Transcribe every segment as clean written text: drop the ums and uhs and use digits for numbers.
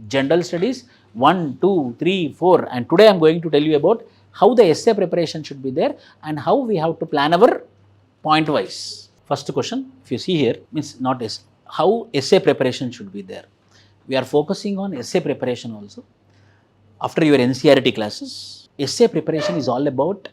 general studies 1, 2, 3, 4, and today I am going to tell you about how the essay preparation should be there and how we have to plan our point wise. First question, if you see here, means not essay, how essay preparation should be there. We are focusing on essay preparation also. After your NCERT classes, essay preparation is all about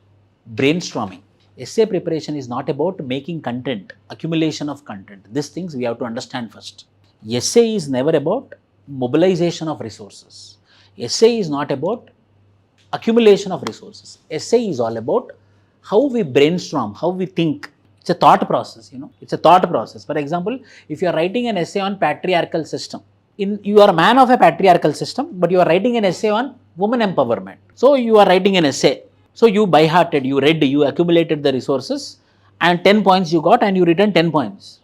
brainstorming. Essay preparation is not about making content, accumulation of content. These things we have to understand first. Essay is never about mobilization of resources. Essay is not about accumulation of resources. Essay is all about how we brainstorm, how we think. It's a thought process, it's a thought process. For example, if you are writing an essay on patriarchal system, you are a man of a patriarchal system, but you are writing an essay on women empowerment. So you are writing an essay. So you by-hearted, you read, you accumulated the resources and 10 points you got and you written 10 points.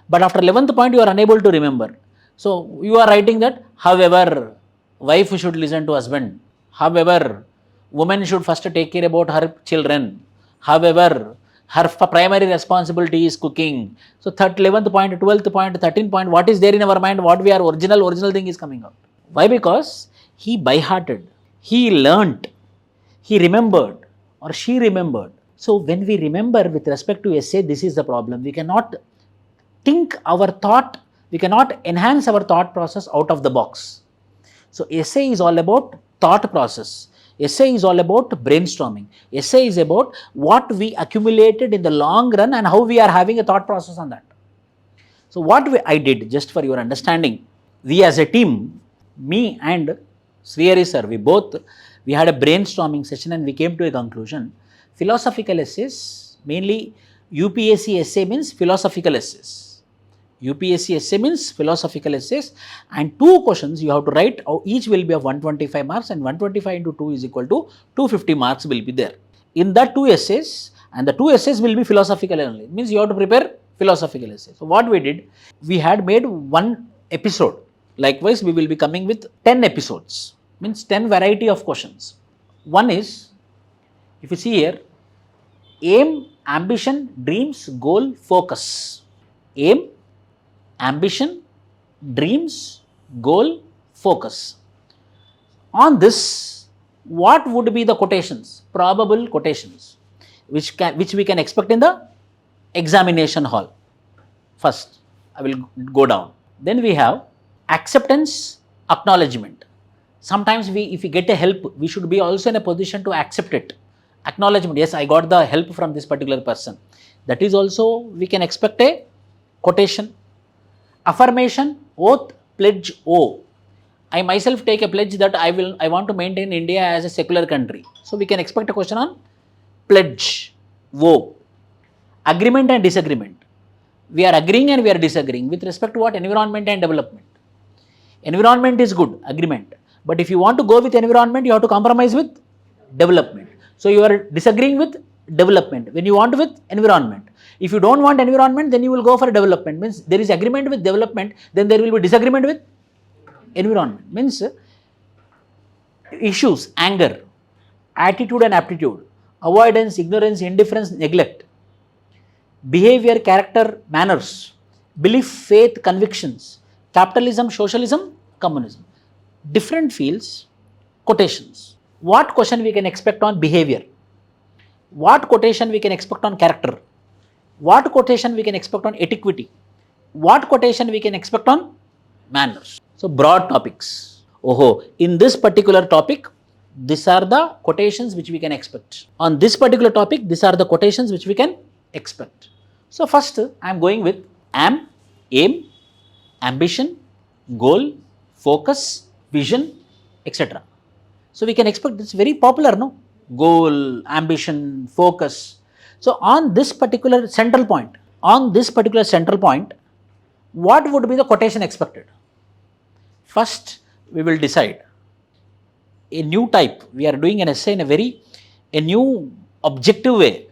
But after 11th point, you are unable to remember. So you are writing that, however, wife should listen to husband. However, woman should first take care about her children. However, her primary responsibility is cooking. So 11th point, 12th point, 13th point, what is there in our mind, what we are original thing is coming out. Why? Because he by-hearted, he learnt, he remembered or she remembered. So when we remember with respect to essay, this is the problem. We cannot think our thought, we cannot enhance our thought process out of the box. So essay is all about thought process. Essay is all about brainstorming. Essay is about what we accumulated in the long run and how we are having a thought process on that. So what I did, just for your understanding, we as a team, me and Srihari sir, we had a brainstorming session and we came to a conclusion. Philosophical essays, mainly UPSC essay means philosophical essays. UPSC essay means philosophical essays, and 2 questions you have to write, each will be of 125 marks and 125 into 2 is equal to 250 marks will be there. In that 2 essays, and the 2 essays will be philosophical only, it means you have to prepare philosophical essays. So what we did, we had made 1 episode. Likewise, we will be coming with 10 episodes, means 10 variety of questions. One is, if you see here, aim, ambition, dreams, goal, focus. Aim, ambition, dreams, goal, focus. On this, what would be the quotations, probable quotations, which we can expect in the examination hall? First, I will go down. Then we have acceptance, acknowledgement. Sometimes if we get a help, we should be also in a position to accept it. Acknowledgement, yes, I got the help from this particular person. That is also, we can expect a quotation. Affirmation, oath, pledge, owe. I myself take a pledge that I want to maintain India as a secular country. So we can expect a question on pledge, vow. Agreement and disagreement. We are agreeing and we are disagreeing with respect to what? Environment and development. Environment is good, agreement. But if you want to go with environment, you have to compromise with development. So you are disagreeing with development when you want with environment. If you don't want environment, then you will go for development. Means there is agreement with development, then there will be disagreement with environment. Means issues, anger, attitude and aptitude, avoidance, ignorance, indifference, neglect, behavior, character, manners, belief, faith, convictions, capitalism, socialism, communism. Different fields, quotations. What question we can expect on behavior? What quotation we can expect on character? What quotation we can expect on etiquette? What quotation we can expect on manners? So broad topics. In this particular topic, these are the quotations which we can expect. On this particular topic, these are the quotations which we can expect. So first, I am going with aim, ambition, goal, focus, vision, etc. So we can expect this very popular, no? Goal, ambition, focus. So on this particular central point, what would be the quotation expected? First, we will decide a new type. We are doing an essay in a new objective way,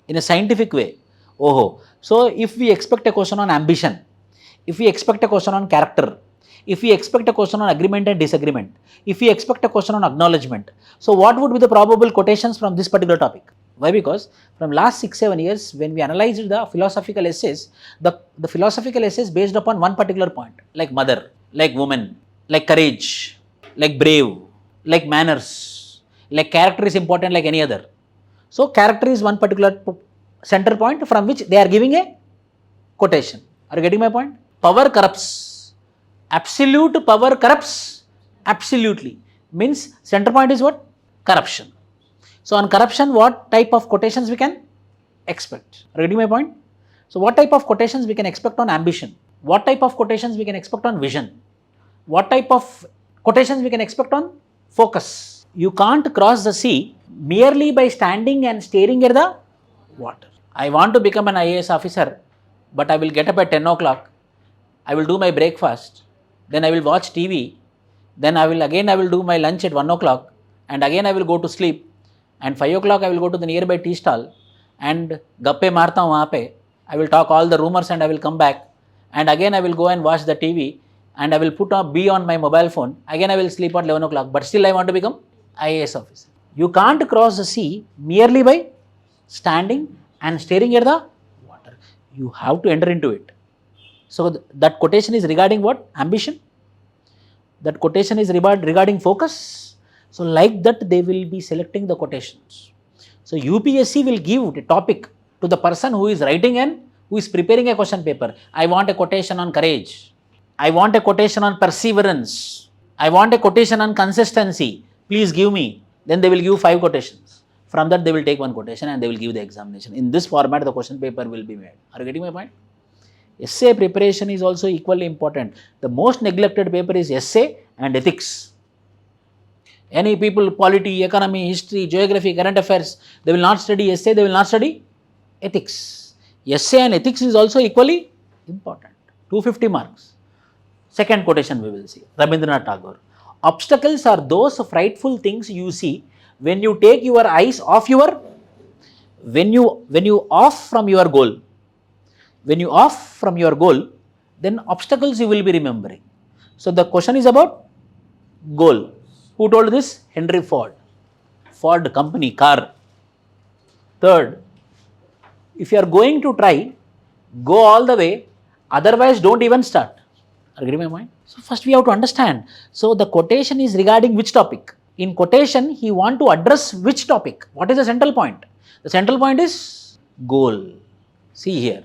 in a scientific way. So if we expect a question on ambition, if we expect a question on character, if we expect a question on agreement and disagreement, if we expect a question on acknowledgement, so what would be the probable quotations from this particular topic? Why? Because from last 6-7 years, when we analyzed the philosophical essays, the philosophical essays based upon one particular point, like mother, like woman, like courage, like brave, like manners, like character is important like any other. So character is one particular center point from which they are giving a quotation. Are you getting my point? Power corrupts. Absolute power corrupts absolutely. Means center point is what? Corruption. So on corruption, what type of quotations we can expect? Are you getting my point? So what type of quotations we can expect on ambition? What type of quotations we can expect on vision? What type of quotations we can expect on focus? You can't cross the sea merely by standing and staring at the water. I want to become an IAS officer, but I will get up at 10 o'clock. I will do my breakfast. Then I will watch TV. Then I will do my lunch at 1 o'clock. And again I will go to sleep. And 5 o'clock I will go to the nearby tea stall. And gappe marta hu wahan pe. I will talk all the rumors and I will come back. And again I will go and watch the TV. And I will be on my mobile phone. Again I will sleep at 11 o'clock. But still I want to become IAS officer. You can't cross the sea merely by standing and staring at the water. You have to enter into it. So that quotation is regarding what? Ambition. That quotation is regarding focus. So like that they will be selecting the quotations. So UPSC will give a topic to the person who is writing and who is preparing a question paper. I want a quotation on courage. I want a quotation on perseverance. I want a quotation on consistency. Please give me. Then they will give 5 quotations. From that they will take 1 quotation and they will give the examination. In this format the question paper will be made. Are you getting my point? Essay preparation is also equally important. The most neglected paper is essay and ethics. Any people, polity, economy, history, geography, current affairs, they will not study essay, they will not study ethics. Essay and ethics is also equally important. 250 marks. Second quotation we will see. Rabindranath Tagore. Obstacles are those frightful things you see when you take your eyes off when you off from your goal. When you off from your goal, then obstacles you will be remembering. So the question is about goal. Who told this? Henry Ford. Ford company, car. Third, if you are going to try, go all the way, otherwise don't even start. Are you getting my mind? So first we have to understand. So the quotation is regarding which topic? In quotation, he want to address which topic? What is the central point? The central point is goal. See here.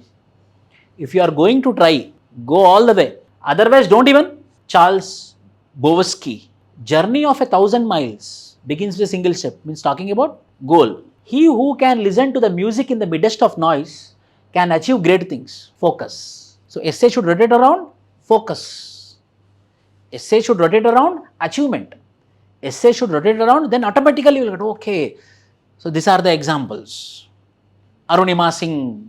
If you are going to try, go all the way. Otherwise, don't even. Charles Bukowski. Journey of 1,000 miles begins with a single step. Means talking about goal. He who can listen to the music in the midst of noise can achieve great things. Focus. So essay should rotate around focus. Essay should rotate around achievement. Essay should rotate around, then automatically you will get, okay. So these are the examples. Arunima Singh.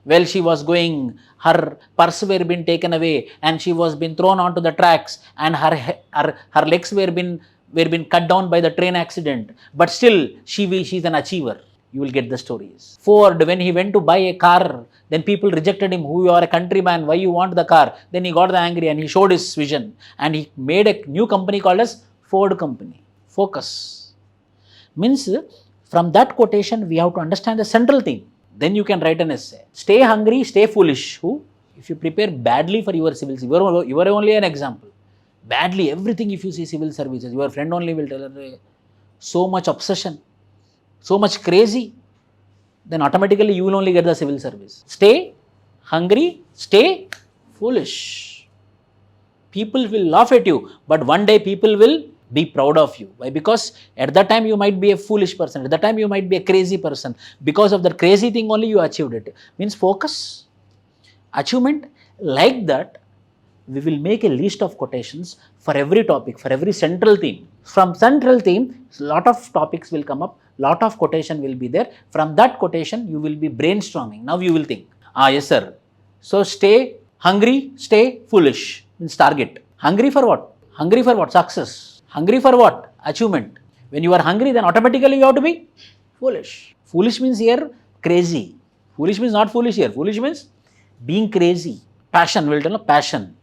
Well, she was going, her purse were been taken away and she was been thrown onto the tracks and her legs were been cut down by the train accident. But still, she's an achiever. You will get the stories. Ford, when he went to buy a car, then people rejected him. Who, you are a countryman, why you want the car? Then he got angry and he showed his vision. And he made a new company called as Ford Company. Focus. Means, from that quotation, we have to understand the central thing. Then you can write an essay. Stay hungry, stay foolish. Who? If you prepare badly for your civil service, you are only an example. Badly, everything if you see civil services, your friend only will tell her, so much obsession, so much crazy, then automatically you will only get the civil service. Stay hungry, stay foolish. People will laugh at you, but one day people will be proud of you. Why? Because at that time you might be a foolish person. At that time you might be a crazy person. Because of that crazy thing only you achieved it. Means focus, achievement. Like that, we will make a list of quotations for every topic, for every central theme. From central theme, lot of topics will come up. Lot of quotation will be there. From that quotation, you will be brainstorming. Now you will think, yes sir. So stay hungry, stay foolish. Means target. Hungry for what? Hungry for what? Success. Hungry for what? Achievement. When you are hungry, then automatically you have to be foolish. Foolish means here crazy. Foolish means not foolish here. Foolish means being crazy. Passion, we'll tell passion.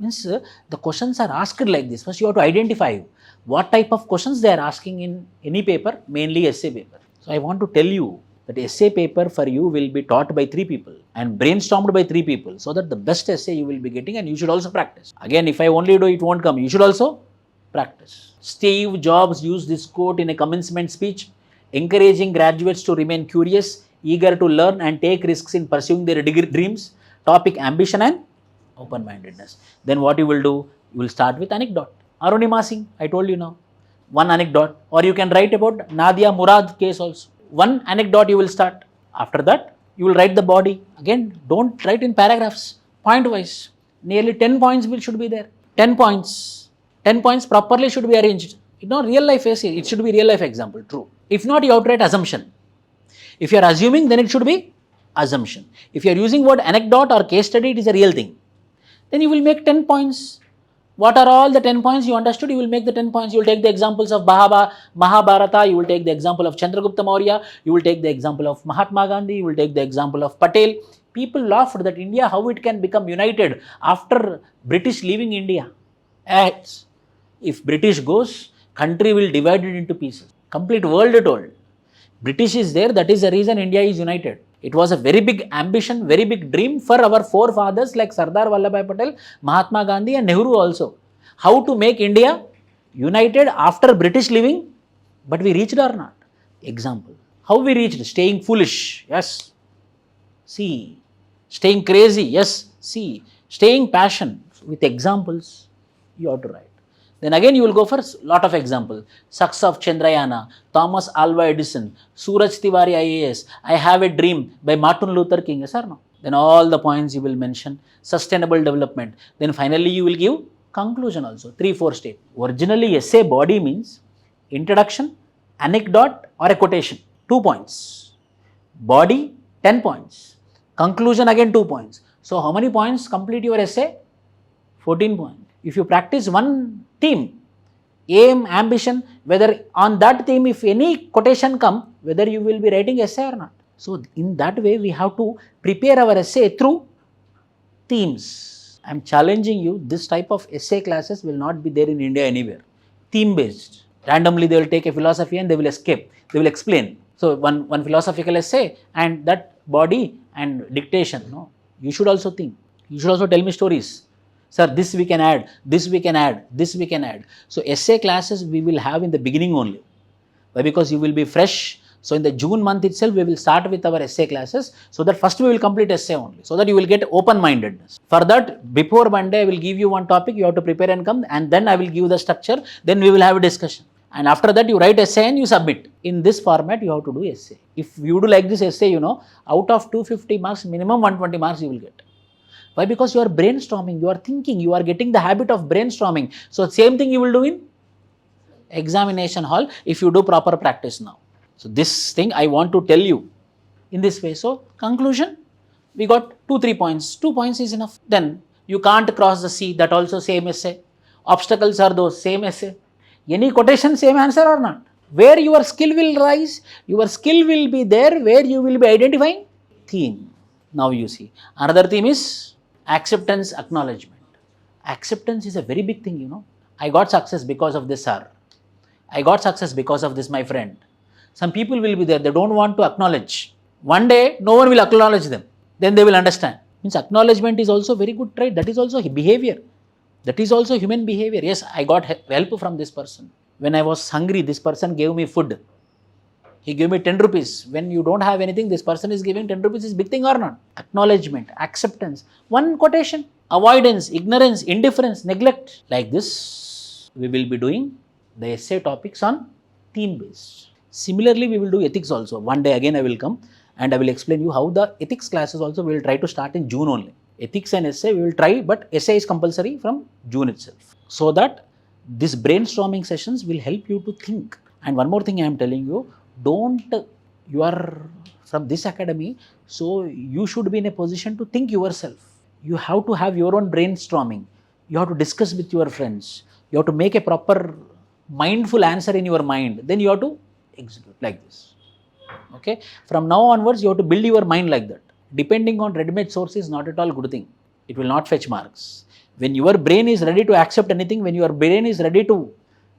Means the questions are asked like this. First you have to identify what type of questions they are asking in any paper, mainly essay paper. So I want to tell you, That essay paper for you will be taught by 3 people and brainstormed by 3 people, so that the best essay you will be getting, and you should also practice. Again, if I only do, it won't come. You should also practice. Steve Jobs used this quote in a commencement speech, encouraging graduates to remain curious, eager to learn and take risks in pursuing their dreams. Topic: ambition and open-mindedness. Then what you will do? You will start with anecdote. Arunima Singh, I told you now. One anecdote. Or you can write about Nadia Murad case also. One anecdote you will start. After that, you will write the body. Again, don't write in paragraphs. Point wise. Nearly 10 points should be there. 10 points. 10 points properly should be arranged. Real life essay. It should be real life example. True. If not, you have to write assumption. If you are assuming, then it should be assumption. If you are using word anecdote or case study, it is a real thing. Then you will make 10 points. What are all the 10 points you understood? You will make the 10 points. You will take the examples of Mahabharata. You will take the example of Chandragupta Maurya. You will take the example of Mahatma Gandhi. You will take the example of Patel. People laughed that India, how it can become united after British leaving India. If British goes, country will divide it into pieces. Complete world told. British is there, that is the reason India is united. It was a very big ambition, very big dream for our forefathers like Sardar Vallabhbhai Patel, Mahatma Gandhi and Nehru also. How to make India united after British leaving, but we reached or not? Example. How we reached? Staying foolish, yes. See. Staying crazy, yes. See. Staying passion. With examples, you have to write. Then again you will go for lot of examples. Success of Chandrayana, Thomas Alva Edison, Suraj Tiwari IAS, I Have a Dream by Martin Luther King, yes or no? Then all the points you will mention. Sustainable development. Then finally you will give conclusion also. 3-4 steps. Originally essay body means introduction, anecdote or a quotation. 2 points. Body 10 points. Conclusion again 2 points. So how many points complete your essay? 14 points. If you practice one theme, aim, ambition, whether on that theme, if any quotation come, whether you will be writing essay or not. So in that way, we have to prepare our essay through themes. I am challenging you, this type of essay classes will not be there in India anywhere. Theme based. Randomly they will take a philosophy and they will escape. They will explain. So one philosophical essay and that body and dictation. No, you should also think. You should also tell me stories. Sir, this we can add, this we can add, this we can add. So essay classes we will have in the beginning only. Why? Because you will be fresh. So in the June month itself, we will start with our essay classes. So that first we will complete essay only. So that you will get open-mindedness. For that, before Monday, I will give you one topic. You have to prepare and come. And then I will give the structure. Then we will have a discussion. And after that, you write essay and you submit. In this format, you have to do essay. If you do like this essay, out of 250 marks, minimum 120 marks you will get. Why? Because you are brainstorming, you are thinking, you are getting the habit of brainstorming. So same thing you will do in examination hall if you do proper practice now. So this thing I want to tell you in this way. So conclusion, we got 2-3 points. 2 points is enough. Then you can't cross the sea, that also same essay. Obstacles are those, same essay. Any quotation, same answer or not? Where your skill will rise, your skill will be there where you will be identifying theme. Now you see. Another theme is acceptance, acknowledgement. Acceptance is a very big thing, I got success because of this, sir. I got success because of this, my friend. Some people will be there, they don't want to acknowledge. One day, no one will acknowledge them. Then they will understand. Means acknowledgement is also very good trait. That is also behavior. That is also human behavior. Yes, I got help from this person. When I was hungry, this person gave me food. He gave me 10 rupees. When you don't have anything, this person is giving 10 rupees. Is big thing or not? Acknowledgement, acceptance. One quotation. Avoidance, ignorance, indifference, neglect. Like this, we will be doing the essay topics on theme based. Similarly, we will do ethics also. One day again I will come and I will explain you how the ethics classes also we will try to start in June only. Ethics and essay we will try, but essay is compulsory from June itself. So that this brainstorming sessions will help you to think. And one more thing I am telling you, you are from this academy, so you should be in a position to think yourself. You have to have your own brainstorming. You have to discuss with your friends. You have to make a proper mindful answer in your mind. Then you have to execute like this. Okay. From now onwards, you have to build your mind like that. Depending on ready-made source is not at all good thing. It will not fetch marks. When your brain is ready to accept anything, when your brain is ready to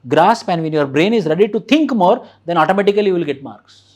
grasp and when your brain is ready to think more, then automatically you will get marks.